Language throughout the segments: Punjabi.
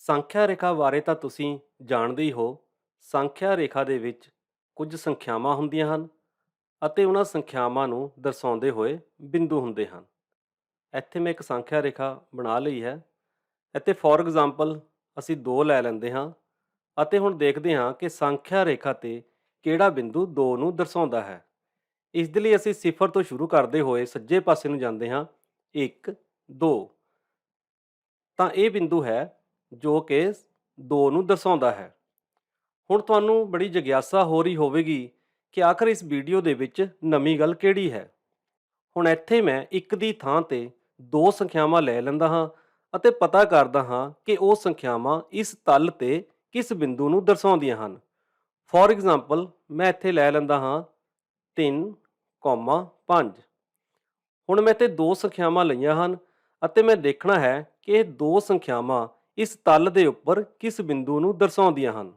ਸੰਖਿਆ ਰੇਖਾ ਬਾਰੇ ਤਾਂ ਤੁਸੀਂ ਜਾਣਦੇ ਹੀ ਹੋ। ਸੰਖਿਆ ਰੇਖਾ ਦੇ ਵਿੱਚ ਕੁਝ ਸੰਖਿਆਵਾਂ ਹੁੰਦੀਆਂ ਹਨ ਅਤੇ ਉਹਨਾਂ ਸੰਖਿਆਵਾਂ ਨੂੰ ਦਰਸਾਉਂਦੇ ਹੋਏ ਬਿੰਦੂ ਹੁੰਦੇ ਹਨ। ਇੱਥੇ ਮੈਂ ਇੱਕ ਸੰਖਿਆ ਰੇਖਾ ਬਣਾ ਲਈ ਹੈ। ਇੱਥੇ ਫੋਰ ਐਗਜ਼ਾਮਪਲ ਅਸੀਂ 2 ਲੈ ਲੈਂਦੇ ਹਾਂ ਅਤੇ ਹੁਣ ਦੇਖਦੇ ਹਾਂ ਕਿ ਸੰਖਿਆ ਰੇਖਾ ਤੇ ਕਿਹੜਾ ਬਿੰਦੂ 2 ਨੂੰ ਦਰਸਾਉਂਦਾ ਹੈ। ਇਸ ਦੇ ਲਈ ਅਸੀਂ ਸਿਫਰ ਤੋਂ ਸ਼ੁਰੂ ਕਰਦੇ ਹੋਏ ਸੱਜੇ ਪਾਸੇ ਨੂੰ ਜਾਂਦੇ ਹਾਂ। 1 2 ਤਾਂ ਇਹ ਬਿੰਦੂ ਹੈ ਜੋ ਕਿ 2 ਨੂੰ ਦਰਸਾਉਂਦਾ ਹੈ। ਹੁਣ ਤੁਹਾਨੂੰ ਬੜੀ ਜਿਗਿਆਸਾ ਹੋ ਰਹੀ ਹੋਵੇਗੀ ਕਿ ਆਖਰ ਇਸ ਵੀਡੀਓ ਦੇ ਵਿੱਚ ਨਵੀਂ ਗੱਲ ਕਿਹੜੀ ਹੈ। ਹੁਣ ਇੱਥੇ ਮੈਂ ਇੱਕ ਦੀ ਥਾਂ ਤੇ 2 ਸੰਖਿਆਵਾਂ ਲੈ ਲੈਂਦਾ ਹਾਂ ਅਤੇ ਪਤਾ ਕਰਦਾ ਹਾਂ ਕਿ ਉਹ ਸੰਖਿਆਵਾਂ ਇਸ ਤਲ ਤੇ ਕਿਸ ਬਿੰਦੂ ਨੂੰ ਦਰਸਾਉਂਦੀਆਂ ਹਨ। ਫੋਰ ਐਗਜ਼ਾਮਪਲ ਮੈਂ ਇੱਥੇ ਲੈ ਲੈਂਦਾ ਹਾਂ 3, 5। ਹੁਣ ਮੈਂ ਇੱਥੇ 2 ਸੰਖਿਆਵਾਂ ਲਈਆਂ ਹਨ ਅਤੇ ਮੈਂ ਦੇਖਣਾ ਹੈ ਕਿ ਇਹ 2 ਸੰਖਿਆਵਾਂ ਇਸ ਤਲ ਦੇ ਉੱਪਰ ਕਿਸ ਬਿੰਦੂ ਨੂੰ ਦਰਸਾਉਂਦੀਆਂ ਹਨ।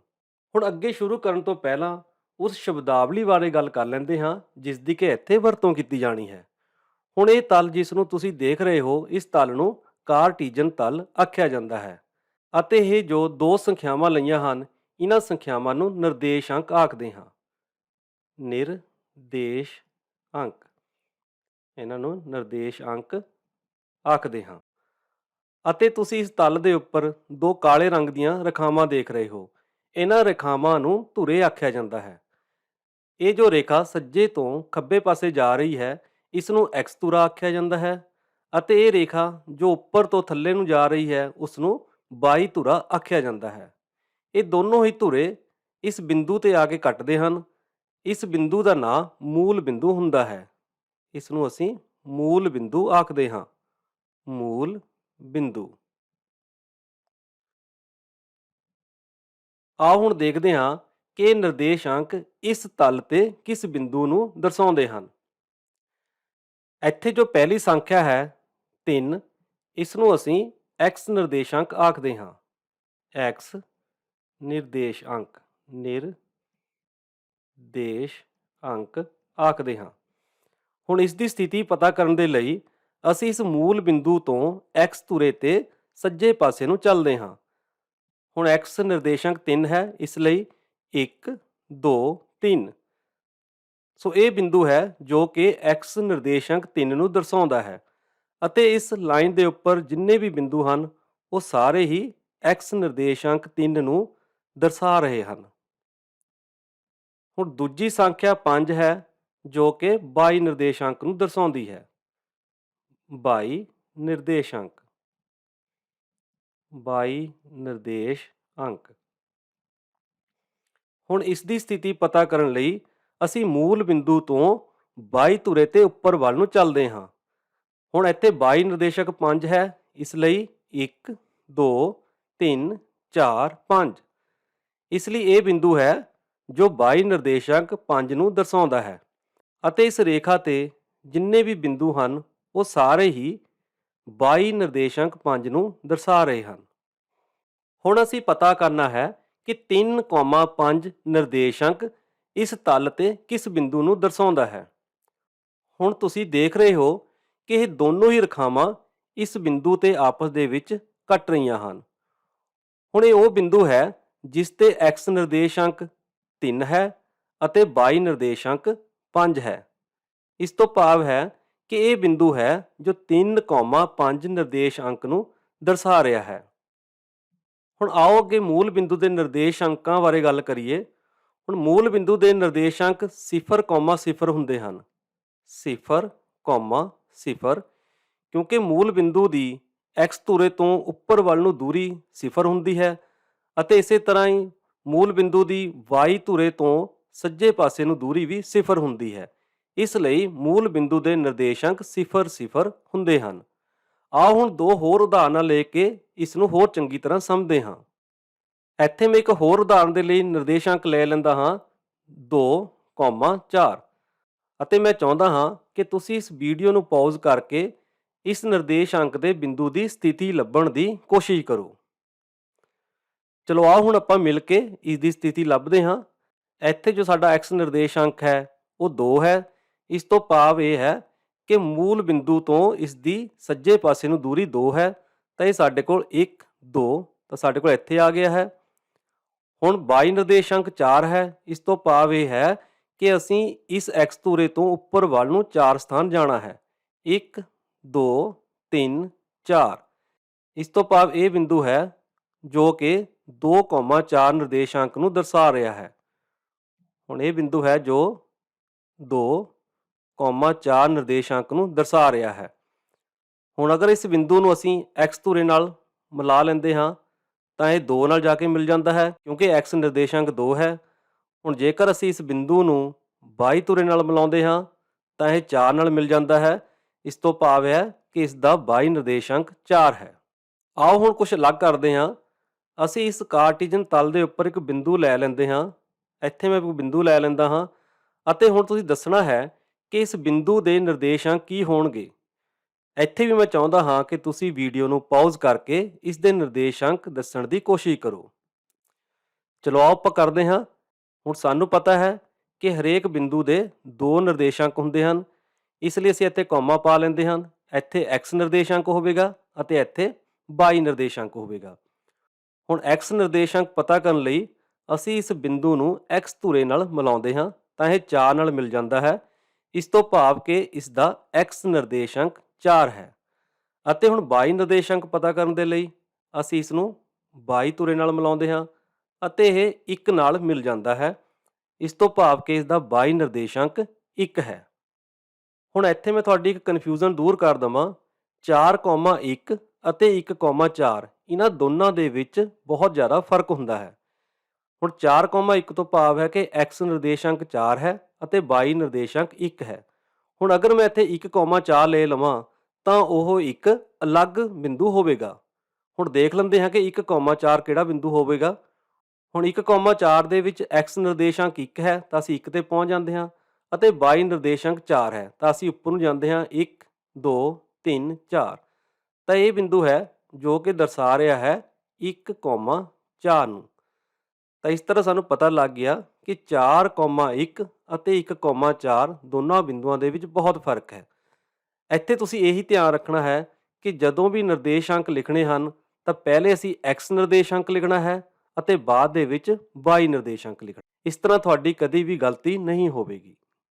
ਹੁਣ ਅੱਗੇ ਸ਼ੁਰੂ ਕਰਨ ਤੋਂ ਪਹਿਲਾਂ ਉਸ ਸ਼ਬਦਾਵਲੀ ਬਾਰੇ ਗੱਲ ਕਰ ਲੈਂਦੇ ਹਾਂ ਜਿਸ ਦੀ ਕਿ ਇੱਥੇ ਵਰਤੋਂ ਕੀਤੀ ਜਾਣੀ ਹੈ। ਹੁਣ ਇਹ ਤਲ ਜਿਸ ਨੂੰ ਤੁਸੀਂ ਦੇਖ ਰਹੇ ਹੋ, ਇਸ ਤਲ ਨੂੰ ਕਾਰਟੀਜਨ ਤਲ ਆਖਿਆ ਜਾਂਦਾ ਹੈ ਅਤੇ ਇਹ ਜੋ 2 ਸੰਖਿਆਵਾਂ ਲਈਆਂ ਹਨ, ਇਹਨਾਂ ਸੰਖਿਆਵਾਂ ਨੂੰ ਨਿਰਦੇਸ਼ਾਂਕ ਆਖਦੇ ਹਾਂ। ਨਿਰਦੇਸ਼ ਅੰਕ, ਇਹਨਾਂ ਨੂੰ ਨਿਰਦੇਸ਼ ਅੰਕ ਆਖਦੇ ਹਾਂ। ਅਤੇ ਤੁਸੀਂ ਇਸ ਤਲ ਦੇ ਉੱਪਰ 2 ਕਾਲੇ ਰੰਗ ਦੀਆਂ ਰੇਖਾਵਾਂ ਦੇਖ ਰਹੇ ਹੋ। ਇਹਨਾਂ ਰੇਖਾਵਾਂ ਨੂੰ ਧੁਰੇ ਆਖਿਆ ਜਾਂਦਾ ਹੈ। ਇਹ ਜੋ ਰੇਖਾ ਸੱਜੇ ਤੋਂ ਖੱਬੇ ਪਾਸੇ ਜਾ ਰਹੀ ਹੈ, ਇਸ ਨੂੰ ਐਕਸ ਧੁਰਾ ਆਖਿਆ ਜਾਂਦਾ ਹੈ ਅਤੇ ਇਹ ਰੇਖਾ ਜੋ ਉੱਪਰ ਤੋਂ ਥੱਲੇ ਨੂੰ ਜਾ ਰਹੀ ਹੈ, ਉਸ ਨੂੰ ਵਾਈ ਧੁਰਾ ਆਖਿਆ ਜਾਂਦਾ ਹੈ। ਇਹ ਦੋਨੋਂ ਹੀ ਧੁਰੇ ਇਸ ਬਿੰਦੂ ਤੇ ਆ ਕੇ ਕੱਟਦੇ ਹਨ। ਇਸ ਬਿੰਦੂ ਦਾ ਨਾਂ ਮੂਲ ਬਿੰਦੂ ਹੁੰਦਾ ਹੈ। ਇਸ ਨੂੰ ਅਸੀਂ ਮੂਲ ਬਿੰਦੂ ਆਖਦੇ ਹਾਂ। ਮੂਲ ਬਿੰਦੂ। ਆਓ ਹੁਣ ਦੇਖਦੇ ਹਾਂ ਕਿ ਇਹ ਨਿਰਦੇਸ਼ਾਂਕ ਇਸ ਤਲ ਤੇ ਕਿਸ ਬਿੰਦੂ ਨੂੰ ਦਰਸਾਉਂਦੇ ਹਨ। ਇੱਥੇ ਜੋ ਪਹਿਲੀ ਸੰਖਿਆ ਹੈ 3, ਇਸ ਨੂੰ ਅਸੀਂ x ਨਿਰਦੇਸ਼ਾਂਕ ਆਖਦੇ ਹਾਂ। x ਨਿਰਦੇਸ਼ਾਂਕ ਨਿਰਦੇਸ਼ਾਂਕ ਆਖਦੇ ਹਾਂ। ਹੁਣ ਇਸ ਦੀ ਸਥਿਤੀ ਪਤਾ ਕਰਨ ਦੇ ਲਈ ਅਸੀਂ ਇਸ ਮੂਲ ਬਿੰਦੂ ਤੋਂ x ਧੁਰੇ ਤੇ ਸੱਜੇ ਪਾਸੇ ਨੂੰ ਚੱਲਦੇ ਹਾਂ। ਹੁਣ x ਨਿਰਦੇਸ਼ਾਂਕ 3 ਹੈ, ਇਸ ਲਈ 1 2 3। ਸੋ ਇਹ ਬਿੰਦੂ ਹੈ ਜੋ ਕਿ x ਨਿਰਦੇਸ਼ਾਂਕ 3 ਨੂੰ ਦਰਸਾਉਂਦਾ ਹੈ ਅਤੇ ਇਸ ਲਾਈਨ ਦੇ ਉੱਪਰ ਜਿੰਨੇ ਵੀ ਬਿੰਦੂ ਹਨ, ਉਹ ਸਾਰੇ ਹੀ x ਨਿਰਦੇਸ਼ਾਂਕ 3 ਨੂੰ ਦਰਸਾ ਰਹੇ ਹਨ। ਹੁਣ ਦੂਜੀ ਸੰਖਿਆ 5 ਹੈ ਜੋ ਕਿ y ਨਿਰਦੇਸ਼ਾਂਕ ਨੂੰ ਦਰਸਾਉਂਦੀ ਹੈ। y ਨਿਰਦੇਸ਼ਾਂਕ, y ਨਿਰਦੇਸ਼ ਅੰਕ। ਹੁਣ ਇਸ ਦੀ ਸਥਿਤੀ ਪਤਾ ਕਰਨ ਲਈ ਅਸੀਂ ਮੂਲ ਬਿੰਦੂ ਤੋਂ y ਧੁਰੇ ਤੇ ਉੱਪਰ ਵੱਲ ਨੂੰ ਚੱਲਦੇ ਹਾਂ। ਹੁਣ ਇੱਥੇ y ਨਿਰਦੇਸ਼ਕ 5 ਹੈ, ਇਸ ਲਈ 1 2 3 4 5। ਇਸ ਲਈ ਇਹ ਬਿੰਦੂ ਹੈ ਜੋ y ਨਿਰਦੇਸ਼ਾਂਕ 5 ਨੂੰ ਦਰਸਾਉਂਦਾ ਹੈ ਅਤੇ ਇਸ ਰੇਖਾ ਤੇ ਜਿੰਨੇ ਵੀ ਬਿੰਦੂ ਹਨ, ਉਹ ਸਾਰੇ ਹੀ y ਨਿਰਦੇਸ਼ਾਂਕ 5 ਨੂੰ ਦਰਸਾ ਰਹੇ ਹਨ। ਹੁਣ ਅਸੀਂ ਪਤਾ ਕਰਨਾ ਹੈ ਕਿ 3,5 ਨਿਰਦੇਸ਼ਾਂਕ ਇਸ ਤਲ ਤੇ ਕਿਸ ਬਿੰਦੂ ਨੂੰ ਦਰਸਾਉਂਦਾ ਹੈ। ਹੁਣ ਤੁਸੀਂ ਦੇਖ ਰਹੇ ਹੋ ਕਿ ਇਹ ਦੋਨੋਂ ਹੀ ਰੇਖਾਵਾਂ ਇਸ ਬਿੰਦੂ ਤੇ ਆਪਸ ਦੇ ਵਿੱਚ ਕੱਟ ਰਹੀਆਂ ਹਨ। ਹੁਣ ਇਹ ਉਹ ਬਿੰਦੂ ਹੈ ਜਿਸ ਤੇ x ਨਿਰਦੇਸ਼ਾਂਕ 3 ਹੈ ਅਤੇ y ਨਿਰਦੇਸ਼ਾਂਕ 5 ਹੈ। ਇਸ ਤੋਂ ਭਾਵ ਹੈ ਕਿ ਇਹ ਬਿੰਦੂ ਹੈ ਜੋ 3,5 ਨਿਰਦੇਸ਼ ਅੰਕ ਨੂੰ ਦਰਸਾ ਰਿਹਾ ਹੈ। ਹੁਣ ਆਓ ਅੱਗੇ ਮੂਲ ਬਿੰਦੂ ਦੇ ਨਿਰਦੇਸ਼ ਅੰਕਾਂ ਬਾਰੇ ਗੱਲ ਕਰੀਏ। ਹੁਣ ਮੂਲ ਬਿੰਦੂ ਦੇ ਨਿਰਦੇਸ਼ਾਂਕ 0,0 ਹੁੰਦੇ ਹਨ। 0,0 ਕਿਉਂਕਿ ਮੂਲ ਬਿੰਦੂ ਦੀ x ਧੁਰੇ ਤੋਂ ਉੱਪਰ ਵੱਲ ਨੂੰ ਦੂਰੀ 0 ਹੁੰਦੀ ਹੈ ਅਤੇ ਇਸੇ ਤਰ੍ਹਾਂ ਹੀ ਮੂਲ ਬਿੰਦੂ ਦੀ y ਧੁਰੇ ਤੋਂ ਸੱਜੇ ਪਾਸੇ ਨੂੰ ਦੂਰੀ ਵੀ 0 ਹੁੰਦੀ ਹੈ। ਇਸ ਲਈ ਮੂਲ ਬਿੰਦੂ ਦੇ ਨਿਰਦੇਸ਼ਾਂਕ 0,0 ਹੁੰਦੇ ਹਨ। ਆਓ ਹੁਣ 2 ਹੋਰ ਉਦਾਹਰਨਾਂ ਲੈ ਕੇ ਇਸ ਨੂੰ ਹੋਰ ਚੰਗੀ ਤਰ੍ਹਾਂ ਸਮਝਦੇ ਹਾਂ। ਇੱਥੇ ਮੈਂ ਇੱਕ ਹੋਰ ਉਦਾਹਰਨ ਦੇ ਲਈ ਨਿਰਦੇਸ਼ਾਂਕ ਲੈ ਲੈਂਦਾ ਹਾਂ 2,4 ਅਤੇ ਮੈਂ ਚਾਹੁੰਦਾ ਹਾਂ ਕਿ ਤੁਸੀਂ ਇਸ ਵੀਡੀਓ ਨੂੰ ਪੌਜ਼ ਕਰਕੇ ਇਸ ਨਿਰਦੇਸ਼ਾਂਕ ਦੇ ਬਿੰਦੂ ਦੀ ਸਥਿਤੀ ਲੱਭਣ ਦੀ ਕੋਸ਼ਿਸ਼ ਕਰੋ। ਚਲੋ ਆਓ ਹੁਣ ਆਪਾਂ ਮਿਲ ਕੇ ਇਸ ਦੀ ਸਥਿਤੀ ਲੱਭਦੇ ਹਾਂ। ਇੱਥੇ ਜੋ ਸਾਡਾ x ਨਿਰਦੇਸ਼ਾਂਕ ਹੈ ਉਹ 2 ਹੈ। ਇਸ ਤੋਂ ਭਾਵ ਇਹ ਹੈ ਕਿ ਮੂਲ ਬਿੰਦੂ ਤੋਂ ਇਸ ਦੀ ਸੱਜੇ ਪਾਸੇ ਨੂੰ ਦੂਰੀ 2 ਹੈ, ਤਾਂ ਇਹ ਸਾਡੇ ਕੋਲ 1 2 ਤਾਂ ਸਾਡੇ ਕੋਲ ਇੱਥੇ ਆ ਗਿਆ ਹੈ। ਹੁਣ 22 ਨਿਰਦੇਸ਼ਾਂਕ 4 ਹੈ, ਇਸ ਤੋਂ ਭਾਵ ਇਹ ਹੈ ਕਿ ਅਸੀਂ ਇਸ x ਧੁਰੇ ਤੋਂ ਉੱਪਰ ਵੱਲ ਨੂੰ 4 ਸਥਾਨ ਜਾਣਾ ਹੈ। 1 2 3 4। ਇਸ ਤੋਂ ਭਾਵ ਇਹ ਬਿੰਦੂ ਹੈ ਜੋ ਕਿ 2,4 ਨਿਰਦੇਸ਼ਾਂਕ ਨੂੰ ਦਰਸਾ ਰਿਹਾ ਹੈ। ਹੁਣ ਇਹ ਬਿੰਦੂ ਹੈ ਜੋ 2,4 ਨਿਰਦੇਸ਼ਾਂਕ ਨੂੰ ਦਰਸਾ ਰਿਹਾ ਹੈ। ਹੁਣ ਅਗਰ ਇਸ ਬਿੰਦੂ ਨੂੰ ਅਸੀਂ x ਧੁਰੇ ਨਾਲ ਮਿਲਾ ਲੈਂਦੇ ਹਾਂ ਤਾਂ ਇਹ 2 ਨਾਲ ਜਾ ਕੇ ਮਿਲ ਜਾਂਦਾ ਹੈ, ਕਿਉਂਕਿ x ਨਿਰਦੇਸ਼ਾਂਕ 2 ਹੈ। ਹੁਣ ਜੇਕਰ ਅਸੀਂ ਇਸ ਬਿੰਦੂ ਨੂੰ 22 ਧੁਰੇ ਨਾਲ ਮਿਲਾਉਂਦੇ ਹਾਂ ਤਾਂ ਇਹ 4 ਨਾਲ ਮਿਲ ਜਾਂਦਾ ਹੈ। ਇਸ ਤੋਂ ਭਾਵ ਹੈ ਕਿ ਇਸ ਦਾ 22 ਨਿਰਦੇਸ਼ਾਂਕ 4 ਹੈ। ਆਓ ਹੁਣ ਕੁਝ ਅਲੱਗ ਕਰਦੇ ਹਾਂ। ਅਸੀਂ ਇਸ ਕਾਰਟੀਜਨ ਤਲ ਦੇ ਉੱਪਰ ਇੱਕ ਬਿੰਦੂ ਲੈ ਲੈਂਦੇ ਹਾਂ। ਇੱਥੇ ਮੈਂ ਇੱਕ ਬਿੰਦੂ ਲੈ ਲੈਂਦਾ ਹਾਂ ਅਤੇ ਹੁਣ ਤੁਸੀਂ ਦੱਸਣਾ ਹੈ ਕਿ ਇਸ ਬਿੰਦੂ ਦੇ ਨਿਰਦੇਸ਼ਾਂਕ ਕੀ ਹੋਣਗੇ। ਇੱਥੇ ਵੀ ਮੈਂ ਚਾਹੁੰਦਾ ਹਾਂ ਕਿ ਤੁਸੀਂ ਵੀਡੀਓ ਨੂੰ ਪਾਜ਼ ਕਰਕੇ ਇਸ ਦੇ ਨਿਰਦੇਸ਼ਾਂਕ ਦੱਸਣ ਦੀ ਕੋਸ਼ਿਸ਼ ਕਰੋ। ਚਲੋ ਆਓ ਆਪਾਂ ਕਰਦੇ ਹਾਂ। ਹੁਣ ਸਾਨੂੰ ਪਤਾ ਹੈ ਕਿ ਹਰੇਕ ਬਿੰਦੂ ਦੇ 2 ਨਿਰਦੇਸ਼ਾਂਕ ਹੁੰਦੇ ਹਨ, ਇਸ ਲਈ ਅਸੀਂ ਇੱਥੇ ਕੌਮਾ ਪਾ ਲੈਂਦੇ ਹਾਂ। ਇੱਥੇ x ਨਿਰਦੇਸ਼ਾਂਕ ਹੋਵੇਗਾ ਅਤੇ ਇੱਥੇ y ਨਿਰਦੇਸ਼ਾਂਕ ਹੋਵੇਗਾ। ਹੁਣ x ਨਿਰਦੇਸ਼ਾਂਕ ਪਤਾ ਕਰਨ ਲਈ ਅਸੀਂ ਇਸ ਬਿੰਦੂ ਨੂੰ x ਧੁਰੇ ਨਾਲ ਮਿਲਾਉਂਦੇ ਹਾਂ ਤਾਂ ਇਹ 4 ਨਾਲ ਮਿਲ ਜਾਂਦਾ ਹੈ। ਇਸ ਤੋਂ ਭਾਵ ਕਿ ਇਸ ਦਾ x ਨਿਰਦੇਸ਼ਾਂਕ 4 ਹੈ। ਅਤੇ ਹੁਣ y ਨਿਰਦੇਸ਼ਾਂਕ ਪਤਾ ਕਰਨ ਦੇ ਲਈ ਅਸੀਂ ਇਸ ਨੂੰ y ਧੁਰੇ ਨਾਲ ਮਿਲਾਉਂਦੇ ਹਾਂ ਅਤੇ ਇਹ 1 ਨਾਲ ਮਿਲ ਜਾਂਦਾ ਹੈ। ਇਸ ਤੋਂ ਭਾਵ ਕਿ ਇਸ ਦਾ y ਨਿਰਦੇਸ਼ਾਂਕ 1 ਹੈ। ਹੁਣ ਇੱਥੇ ਮੈਂ ਤੁਹਾਡੀ ਇੱਕ ਕਨਫਿਊਜ਼ਨ ਦੂਰ ਕਰ ਦੇਵਾਂ। 4,1 ਅਤੇ 1,4 ਇਹਨਾਂ ਦੋਨਾਂ ਦੇ ਵਿੱਚ ਬਹੁਤ ਜ਼ਿਆਦਾ ਫਰਕ ਹੁੰਦਾ ਹੈ। ਹੁਣ 4,1 ਤੋਂ ਭਾਵ ਹੈ ਕਿ x ਨਿਰਦੇਸ਼ਾਂਕ 4 ਹੈ ਅਤੇ y ਨਿਰਦੇਸ਼ਾਂਕ 1 ਹੈ। ਹੁਣ ਅਗਰ ਮੈਂ ਇੱਥੇ 1,4 ਲੈ ਲਵਾਂ ਤਾਂ ਉਹ ਇੱਕ ਅਲੱਗ ਬਿੰਦੂ ਹੋਵੇਗਾ। ਹੁਣ ਦੇਖ ਲੈਂਦੇ ਹਾਂ ਕਿ 1,4 ਕਿਹੜਾ ਬਿੰਦੂ ਹੋਵੇਗਾ। ਹੁਣ 1,4 ਦੇ ਵਿੱਚ x ਨਿਰਦੇਸ਼ਾਂਕ 1 ਹੈ ਤਾਂ ਅਸੀਂ 1 ਤੇ ਪਹੁੰਚ ਜਾਂਦੇ ਹਾਂ ਅਤੇ y ਨਿਰਦੇਸ਼ਾਂਕ 4 ਹੈ ਤਾਂ ਅਸੀਂ ਉੱਪਰ ਨੂੰ ਜਾਂਦੇ ਹਾਂ 1 2 3 4। ਤਾਂ ਇਹ ਬਿੰਦੂ ਹੈ ਜੋ ਕਿ ਦਰਸਾ ਰਿਹਾ ਹੈ 1,4 ਨੂੰ। ਤਾਂ ਇਸ ਤਰ੍ਹਾਂ ਸਾਨੂੰ ਪਤਾ ਲੱਗ ਗਿਆ ਕਿ 4,1 ਅਤੇ 1,4 ਦੋਨਾਂ ਬਿੰਦੂਆਂ ਦੇ ਵਿੱਚ ਬਹੁਤ ਫਰਕ ਹੈ। ਇੱਥੇ ਤੁਸੀਂ ਇਹੀ ਧਿਆਨ ਰੱਖਣਾ ਹੈ ਕਿ ਜਦੋਂ ਵੀ ਨਿਰਦੇਸ਼ਾਂਕ ਲਿਖਣੇ ਹਨ ਤਾਂ ਪਹਿਲੇ ਅਸੀਂ x ਨਿਰਦੇਸ਼ਾਂਕ ਲਿਖਣਾ ਹੈ ਅਤੇ ਬਾਅਦ ਦੇ ਵਿੱਚ y ਨਿਰਦੇਸ਼ਾਂਕ ਲਿਖਣਾ। ਇਸ ਤਰ੍ਹਾਂ ਤੁਹਾਡੀ ਕਦੀ ਵੀ ਗਲਤੀ ਨਹੀਂ ਹੋਵੇਗੀ।